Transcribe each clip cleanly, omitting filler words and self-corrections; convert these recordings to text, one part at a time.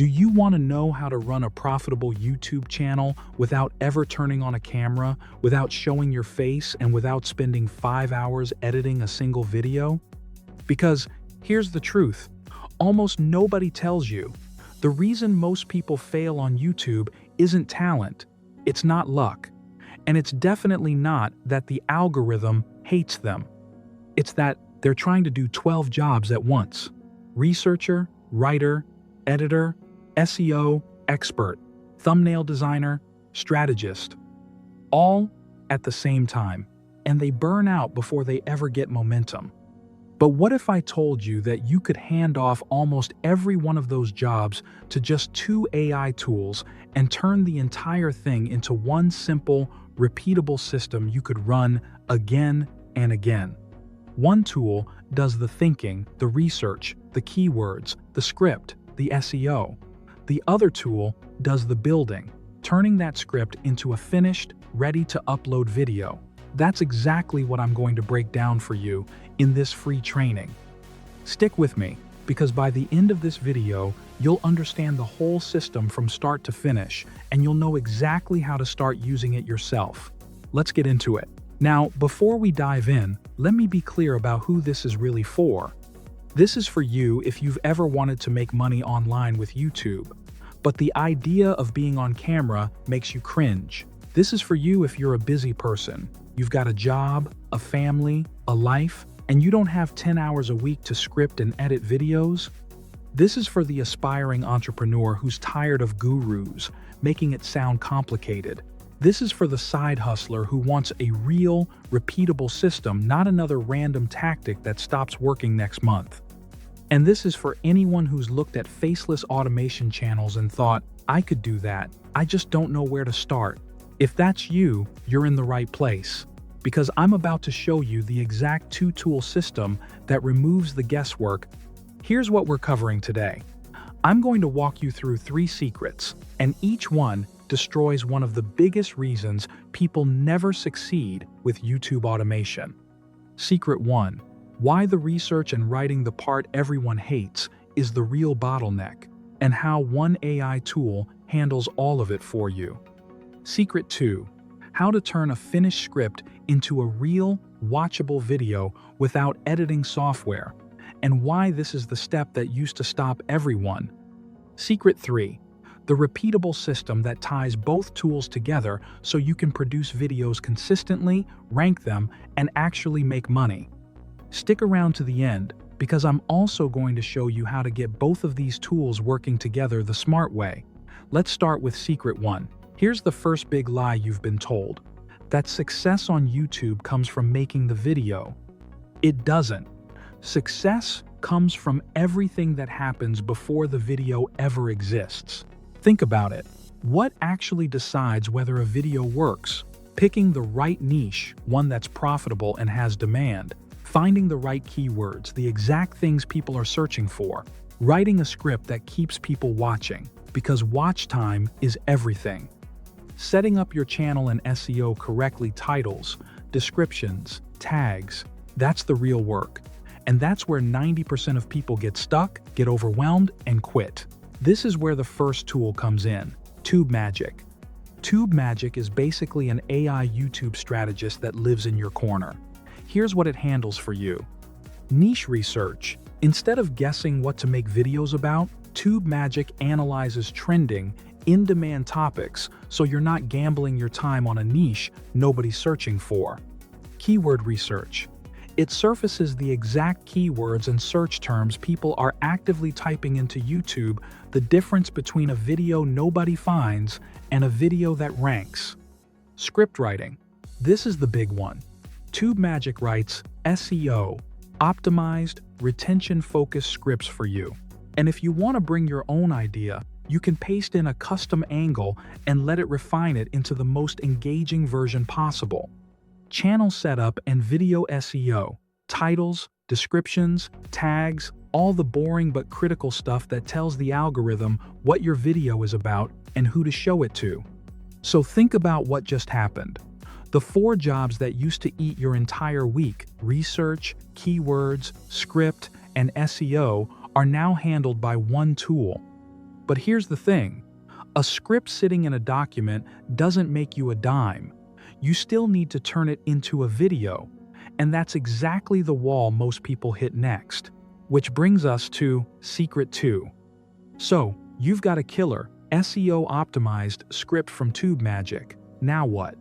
Do you want to know how to run a profitable YouTube channel without ever turning on a camera, without showing your face, and without spending 5 hours editing a single video? Because here's the truth, almost nobody tells you. The reason most people fail on YouTube isn't talent, it's not luck, and it's definitely not that the algorithm hates them. It's that they're trying to do 12 jobs at once. Researcher, writer, editor, SEO, expert, thumbnail designer, strategist. All at the same time, and they burn out before they ever get momentum. But what if I told you that you could hand off almost every one of those jobs to just 2 AI tools and turn the entire thing into one simple, repeatable system you could run again and again? One tool does the thinking, the research, the keywords, the script, the SEO. The other tool does the building, turning that script into a finished, ready-to-upload video. That's exactly what I'm going to break down for you in this free training. Stick with me, because by the end of this video, you'll understand the whole system from start to finish, and you'll know exactly how to start using it yourself. Let's get into it. Now, before we dive in, let me be clear about who this is really for. This is for you if you've ever wanted to make money online with YouTube, but the idea of being on camera makes you cringe. This is for you if you're a busy person. You've got a job, a family, a life, and you don't have 10 hours a week to script and edit videos. This is for the aspiring entrepreneur who's tired of gurus, making it sound complicated. This is for the side hustler who wants a real, repeatable system, not another random tactic that stops working next month. And this is for anyone who's looked at faceless automation channels and thought, I could do that, I just don't know where to start. If that's you, you're in the right place. Because I'm about to show you the exact 2-tool system that removes the guesswork. Here's what we're covering today. I'm going to walk you through 3 secrets, and each one destroys one of the biggest reasons people never succeed with YouTube automation. Secret 1. Why the research and writing the part everyone hates is the real bottleneck, and how one AI tool handles all of it for you. Secret 2. How to turn a finished script into a real, watchable video without editing software, and why this is the step that used to stop everyone. Secret 3. The repeatable system that ties both tools together so you can produce videos consistently, rank them, and actually make money. Stick around to the end, because I'm also going to show you how to get both of these tools working together the smart way. Let's start with Secret 1. Here's the first big lie you've been told: that success on YouTube comes from making the video. It doesn't. Success comes from everything that happens before the video ever exists. Think about it. What actually decides whether a video works? Picking the right niche, one that's profitable and has demand. Finding the right keywords, the exact things people are searching for. Writing a script that keeps people watching, because watch time is everything. Setting up your channel and SEO correctly, titles, descriptions, tags, that's the real work. And that's where 90% of people get stuck, get overwhelmed, and quit. This is where the first tool comes in, TubeMagic. TubeMagic is basically an AI YouTube strategist that lives in your corner. Here's what it handles for you. Niche research. Instead of guessing what to make videos about, TubeMagic analyzes trending, in-demand topics, so you're not gambling your time on a niche nobody's searching for. Keyword research. It surfaces the exact keywords and search terms people are actively typing into YouTube, the difference between a video nobody finds and a video that ranks. Script writing. This is the big one. TubeMagic writes SEO, optimized, retention-focused scripts for you. And if you want to bring your own idea, you can paste in a custom angle and let it refine it into the most engaging version possible. Channel setup and video SEO, titles, descriptions, tags, all the boring but critical stuff that tells the algorithm what your video is about and who to show it to. So think about what just happened. The 4 jobs that used to eat your entire week, research, keywords, script, and SEO, are now handled by one tool. But here's the thing. A script sitting in a document doesn't make you a dime. You still need to turn it into a video. And that's exactly the wall most people hit next. Which brings us to Secret 2. So, you've got a killer, SEO-optimized script from TubeMagic. Now what?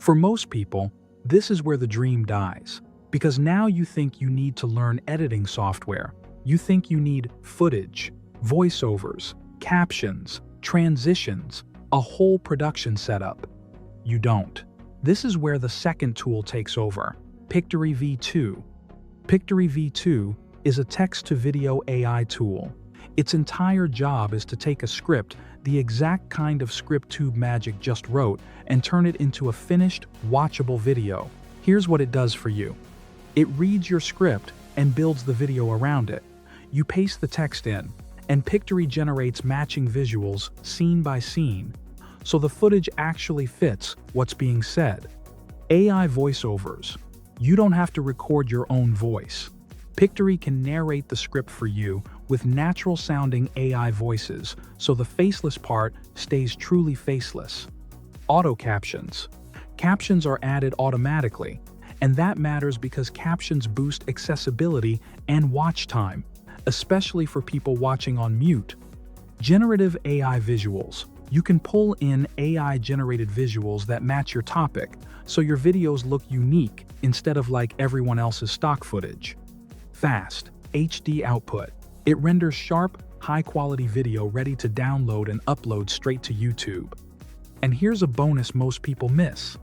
For most people, this is where the dream dies. Because now you think you need to learn editing software. You think you need footage, voiceovers, captions, transitions, a whole production setup. You don't. This is where the second tool takes over, Pictory V2. Pictory V2 is a text-to-video AI tool. Its entire job is to take a script, the exact kind of script TubeMagic just wrote, and turn it into a finished, watchable video. Here's what it does for you. It reads your script and builds the video around it. You paste the text in, and Pictory generates matching visuals, scene by scene, so the footage actually fits what's being said. AI voiceovers. You don't have to record your own voice. Pictory can narrate the script for you with natural-sounding AI voices, so the faceless part stays truly faceless. Auto captions. Captions are added automatically, and that matters because captions boost accessibility and watch time, especially for people watching on mute. Generative AI visuals. You can pull in AI-generated visuals that match your topic, so your videos look unique instead of like everyone else's stock footage. Fast HD output. It renders sharp, high-quality video ready to download and upload straight to YouTube. And here's a bonus most people miss.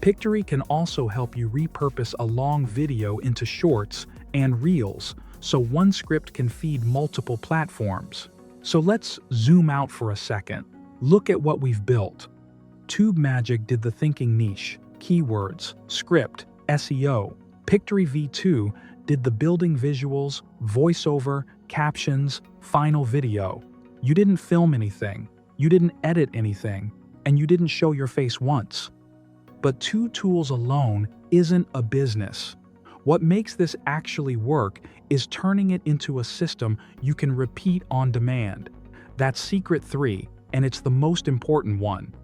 Pictory can also help you repurpose a long video into shorts and reels, so one script can feed multiple platforms. So let's zoom out for a second. Look at what we've built. TubeMagic did the thinking niche, keywords, script, SEO. Pictory V2 did the building visuals, voiceover, captions, final video. You didn't film anything, you didn't edit anything, and you didn't show your face once. But two tools alone isn't a business. What makes this actually work is turning it into a system you can repeat on demand. That's Secret 3, and it's the most important one.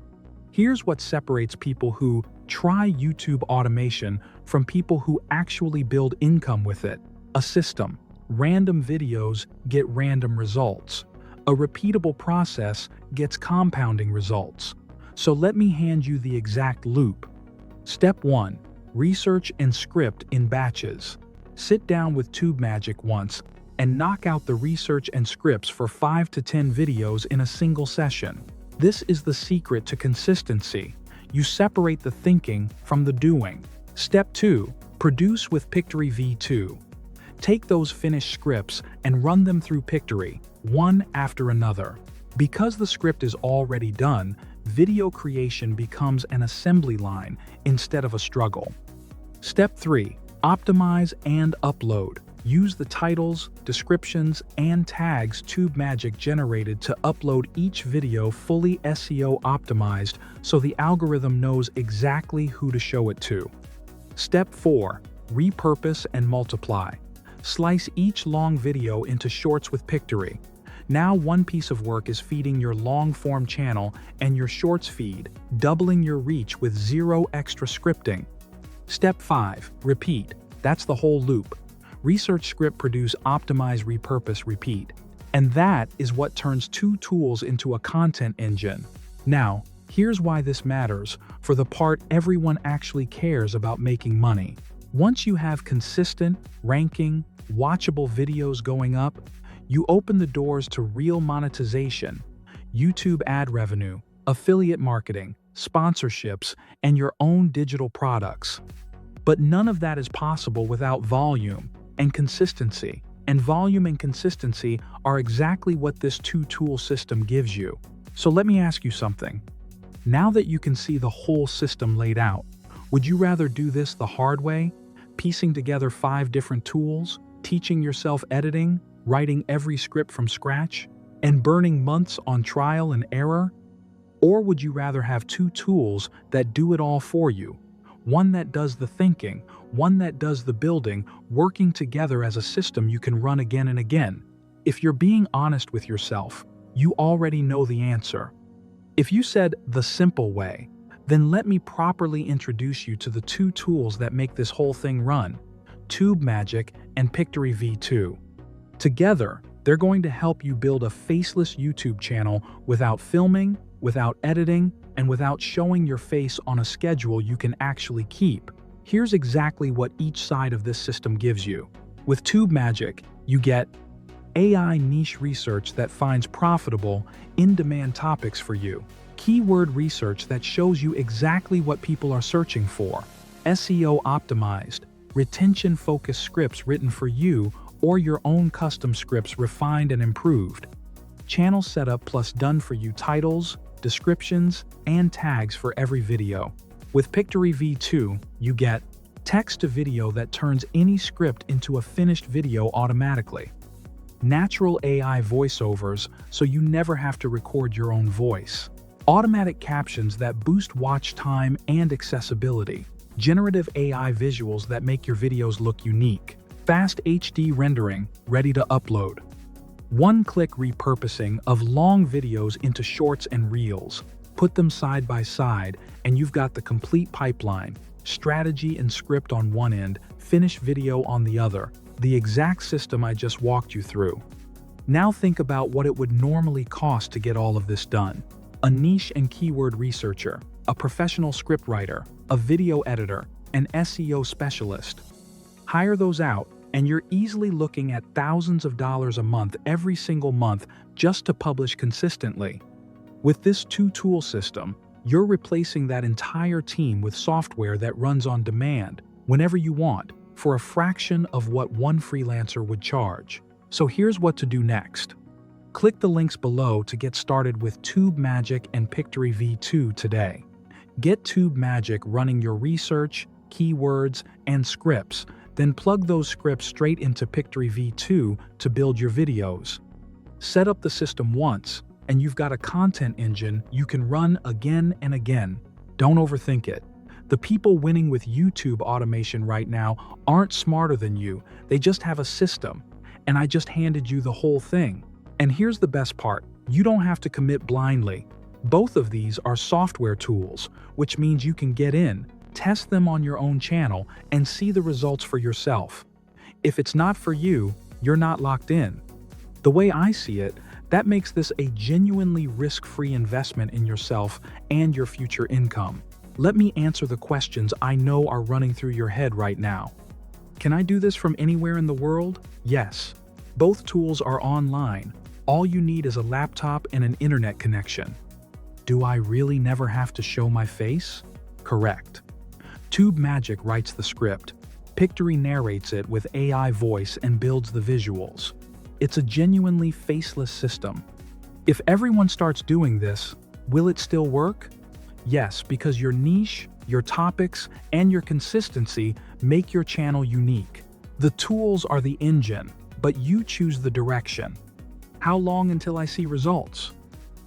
Here's what separates people who try YouTube automation from people who actually build income with it. A system. Random videos get random results. A repeatable process gets compounding results. So let me hand you the exact loop. Step 1. Research and script in batches. Sit down with TubeMagic once and knock out the research and scripts for 5 to 10 videos in a single session. This is the secret to consistency. You separate the thinking from the doing. Step 2. Produce with Pictory V2. Take those finished scripts and run them through Pictory, one after another. Because the script is already done, video creation becomes an assembly line instead of a struggle. Step 3. Optimize and upload. Use the titles, descriptions, and tags TubeMagic generated to upload each video fully SEO optimized so the algorithm knows exactly who to show it to. Step 4. Repurpose and multiply. Slice each long video into shorts with Pictory. Now one piece of work is feeding your long-form channel and your shorts feed, doubling your reach with zero extra scripting. Step 5. Repeat. That's the whole loop. Research, script, produce, optimize, repurpose, repeat. And that is what turns two tools into a content engine. Now, here's why this matters, for the part everyone actually cares about making money. Once you have consistent, ranking, watchable videos going up, you open the doors to real monetization, YouTube ad revenue, affiliate marketing, sponsorships, and your own digital products. But none of that is possible without volume and consistency. And volume and consistency are exactly what this two-tool system gives you. So let me ask you something. Now that you can see the whole system laid out, would you rather do this the hard way, piecing together 5 different tools, teaching yourself editing, writing every script from scratch, and burning months on trial and error? Or would you rather have 2 tools that do it all for you? One that does the thinking, one that does the building, working together as a system you can run again and again. If you're being honest with yourself, you already know the answer. If you said the simple way, then let me properly introduce you to the two tools that make this whole thing run: TubeMagic and Pictory V2. Together, they're going to help you build a faceless YouTube channel without filming, without editing, and without showing your face on a schedule you can actually keep. Here's exactly what each side of this system gives you. With TubeMagic, you get AI niche research that finds profitable, in-demand topics for you. Keyword research that shows you exactly what people are searching for. SEO optimized, retention-focused scripts written for you or your own custom scripts refined and improved. Channel setup plus done-for-you titles, descriptions, and tags for every video. With Pictory V2, you get text-to-video that turns any script into a finished video automatically. Natural AI voiceovers so you never have to record your own voice. Automatic captions that boost watch time and accessibility. Generative AI visuals that make your videos look unique. Fast HD rendering, ready to upload. One-click repurposing of long videos into shorts and reels. Put them side by side, and you've got the complete pipeline. Strategy and script on one end, finished video on the other. The exact system I just walked you through. Now think about what it would normally cost to get all of this done. A niche and keyword researcher, a professional scriptwriter, a video editor, an SEO specialist. Hire those out, and you're easily looking at thousands of dollars a month every single month just to publish consistently. With this two-tool system, you're replacing that entire team with software that runs on demand, whenever you want, for a fraction of what one freelancer would charge. So here's what to do next. Click the links below to get started with TubeMagic and Pictory V2 today. Get TubeMagic running your research, keywords, and scripts, then plug those scripts straight into Pictory V2 to build your videos. Set up the system once, and you've got a content engine you can run again and again. Don't overthink it. The people winning with YouTube automation right now aren't smarter than you, they just have a system, and I just handed you the whole thing. And here's the best part, you don't have to commit blindly. Both of these are software tools, which means you can get in, test them on your own channel, and see the results for yourself. If it's not for you, you're not locked in. The way I see it, that makes this a genuinely risk-free investment in yourself and your future income. Let me answer the questions I know are running through your head right now. Can I do this from anywhere in the world? Yes. Both tools are online. All you need is a laptop and an internet connection. Do I really never have to show my face? Correct. TubeMagic writes the script. Pictory narrates it with AI voice and builds the visuals. It's a genuinely faceless system. If everyone starts doing this, will it still work? Yes, because your niche, your topics, and your consistency make your channel unique. The tools are the engine, but you choose the direction. How long until I see results?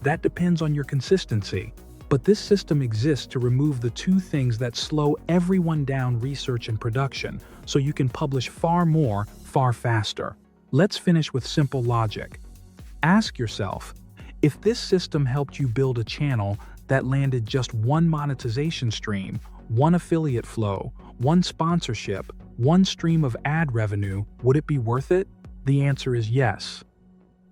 That depends on your consistency. But this system exists to remove the two things that slow everyone down: research and production, so you can publish far more, far faster. Let's finish with simple logic. Ask yourself, if this system helped you build a channel that landed just one monetization stream, one affiliate flow, one sponsorship, one stream of ad revenue, would it be worth it? The answer is yes.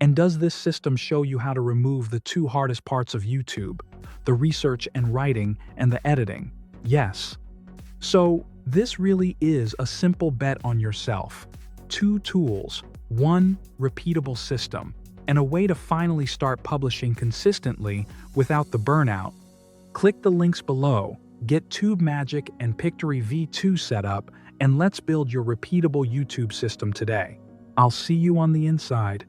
And does this system show you how to remove the two hardest parts of YouTube, the research and writing and the editing? Yes. So this really is a simple bet on yourself. Two tools, one repeatable system, and a way to finally start publishing consistently without the burnout. Click the links below, get TubeMagic and Pictory V2 set up, and let's build your repeatable YouTube system today. I'll see you on the inside.